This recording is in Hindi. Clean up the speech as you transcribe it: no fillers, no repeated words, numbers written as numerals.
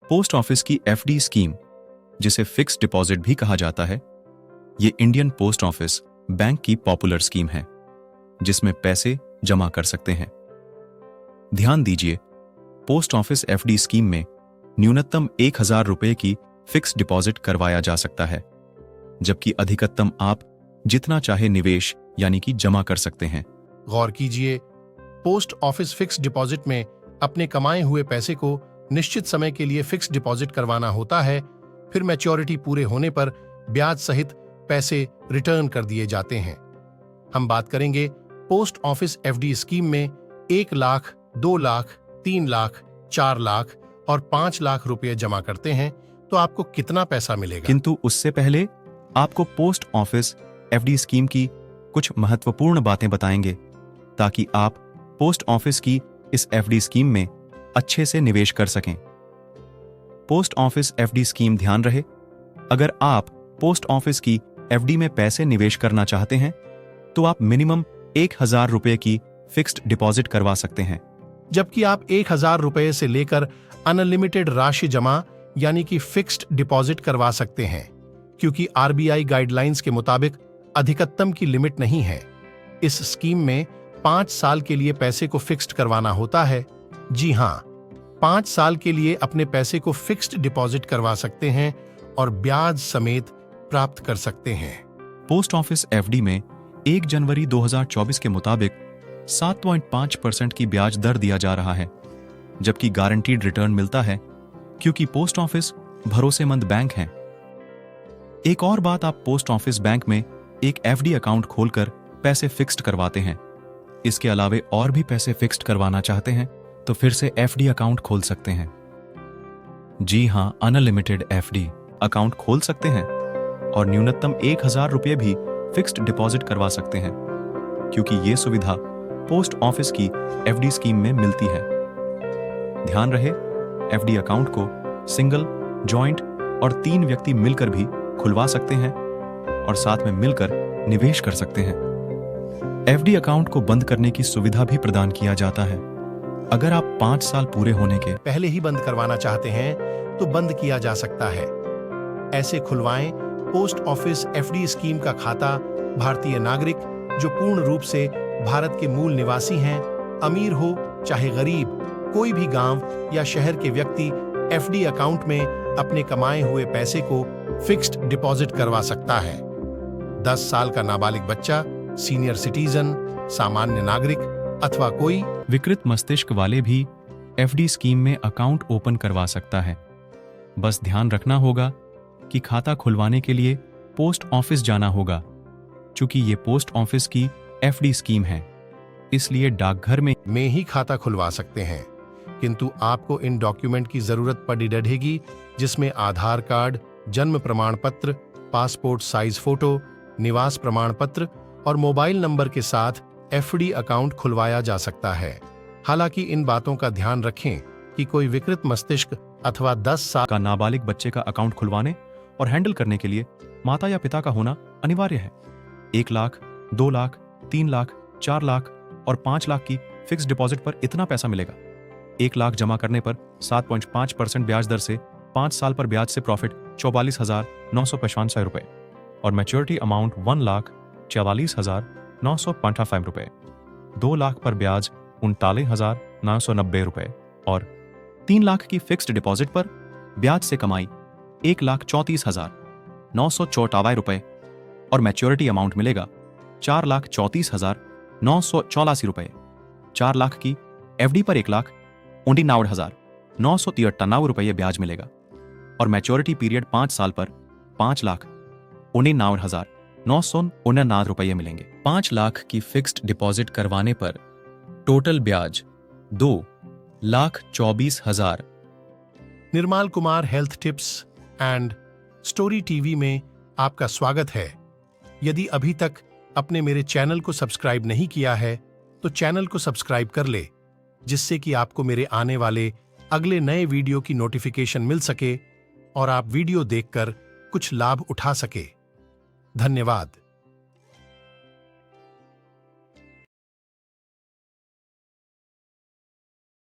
पोस्ट ऑफिस की एफडी स्कीम, जिसे फिक्स्ड डिपॉजिट भी कहा जाता है, ये इंडियन पोस्ट ऑफिस बैंक की पॉपुलर स्कीम है जिसमें पैसे जमा कर सकते हैं। ध्यान दीजिए, पोस्ट ऑफिस एफडी स्कीम में न्यूनतम 1000 रुपए की फिक्स्ड डिपॉजिट करवाया जा सकता है, जबकि अधिकतम आप जितना चाहे निवेश यानी कि जमा कर सकते हैं। गौर कीजिए, पोस्ट ऑफिस फिक्स्ड डिपॉजिट में अपने कमाए हुए पैसे को निश्चित समय के लिए फिक्स्ड डिपॉजिट करवाना होता है, फिर मैच्योरिटी पूरे होने पर ब्याज सहित पैसे रिटर्न कर दिए जाते हैं। हम बात करेंगे पोस्ट ऑफिस एफडी स्कीम में 1 लाख, 2 लाख, 3 लाख, 4 लाख और 5 लाख रुपए जमा करते हैं तो आपको कितना पैसा मिलेगा। किंतु उससे पहले आपको पोस्ट ऑफिस एफडी स्कीम की कुछ महत्वपूर्ण बातें बताएंगे ताकि आप पोस्ट ऑफिस की इस एफडी स्कीम में अच्छे से निवेश कर सकें। पोस्ट ऑफिस एफडी स्कीम, ध्यान रहे, अगर आप पोस्ट ऑफिस की एफडी में पैसे निवेश करना चाहते हैं तो आप मिनिमम 1000 रुपए की फिक्स्ड डिपॉजिट करवा सकते हैं, जबकि आप 1000 रुपए से लेकर अनलिमिटेड राशि जमा यानी कि फिक्स्ड डिपॉजिट करवा सकते हैं, क्योंकि आरबीआई गाइडलाइंस के मुताबिक अधिकतम की लिमिट नहीं है। इस स्कीम में 5 साल के लिए पैसे को फिक्स्ड करवाना होता है। जी हां, 5 साल के लिए अपने पैसे को फिक्स्ड डिपॉजिट करवा सकते हैं और ब्याज समेत प्राप्त कर सकते हैं। पोस्ट ऑफिस एफडी में 1 जनवरी 2024 के मुताबिक 7.5% की ब्याज दर दिया जा रहा है, जबकि गारंटीड रिटर्न मिलता है क्योंकि पोस्ट ऑफिस भरोसेमंद बैंक है। एक और बात, आप पोस्ट ऑफिस बैंक में एक एफडी अकाउंट खोलकर पैसे फिक्स्ड करवाते हैं। इसके अलावे और भी पैसे फिक्स्ड करवाना चाहते हैं तो फिर से एफडी अकाउंट खोल सकते हैं। जी हां, अनलिमिटेड एफडी अकाउंट खोल सकते हैं और न्यूनतम 1000 रुपए भी फिक्स्ड डिपॉजिट करवा सकते हैं, क्योंकि यह सुविधा पोस्ट ऑफिस की एफडी स्कीम में मिलती है। ध्यान रहे, एफडी अकाउंट को सिंगल, जॉइंट और 3 व्यक्ति मिलकर भी खुलवा सकते हैं और साथ में मिलकर निवेश कर सकते हैं। एफडी अकाउंट को बंद करने की सुविधा भी प्रदान किया जाता है। अगर आप 5 साल पूरे होने के पहले ही बंद करवाना चाहते हैं तो बंद किया जा सकता है। ऐसे खुलवाएं पोस्ट ऑफिस एफडी स्कीम का खाता भारतीय नागरिक जो पूर्ण रूप से भारत के मूल निवासी हैं, अमीर हो चाहे गरीब, कोई भी गांव या शहर के व्यक्ति एफडी अकाउंट में अपने कमाए हुए पैसे को फिक्स्ड डिपॉजिट करवा सकता है। 10 साल का नाबालिग बच्चा, सीनियर सिटीजन, सामान्य नागरिक अथवा कोई विकृत मस्तिष्क वाले भी एफडी स्कीम में अकाउंट ओपन करवा सकता है। बस ध्यान रखना होगा कि खाता खुलवाने के लिए पोस्ट ऑफिस जाना होगा। चूंकि ये पोस्ट ऑफिस की एफडी स्कीम है, इसलिए डाकघर में ही खाता खुलवा सकते हैं, किंतु आपको इन डॉक्यूमेंट की जरूरत पड़ी रहेगी, जिसमें आधार कार्ड, जन्म प्रमाण पत्र, पासपोर्ट साइज फोटो, निवास प्रमाण पत्र और मोबाइल नंबर के साथ एफडी अकाउंट खुलवाया जा सकता है। हालांकि इन बातों का ध्यान रखें कि कोई विकृत मस्तिष्क अथवा 10 साल का नाबालिग बच्चे का अकाउंट खुलवाने और हैंडल करने के लिए माता या पिता का होना अनिवार्य है। 1 लाख, 2 लाख, 3 लाख, 4 लाख और 5 लाख की फिक्स्ड डिपॉजिट पर इतना पैसा मिलेगा। 1 लाख जमा करने पर 7.5% ब्याज दर से 5 साल पर ब्याज से प्रॉफिट 44,955 रुपए और मैच्योरिटी अमाउंट 1,44,955 रुपए। 2 लाख पर ब्याज 39,990 रुपए और 3 लाख की फिक्स्ड डिपॉजिट पर ब्याज से कमाई 1,34,954 रुपए और मैच्योरिटी अमाउंट मिलेगा 4,34,984 रुपए। 4 लाख की एफडी पर 1,99,993 रुपये ब्याज मिलेगा और मैच्योरिटी पीरियड 5 साल पर 5,99,999 रुपये मिलेंगे। 5 लाख की फिक्स्ड डिपॉजिट करवाने पर टोटल ब्याज 2,24,000। Nirmal Kumar health tips and story TV में आपका स्वागत है। यदि अभी तक अपने मेरे चैनल को सब्सक्राइब नहीं किया है तो चैनल को सब्सक्राइब कर ले, जिससे कि आपको मेरे आने वाले अगले नए वीडियो की नोटिफिकेशन मिल सके और आप वीडियो देखकर कुछ लाभ उठा सके। धन्यवाद।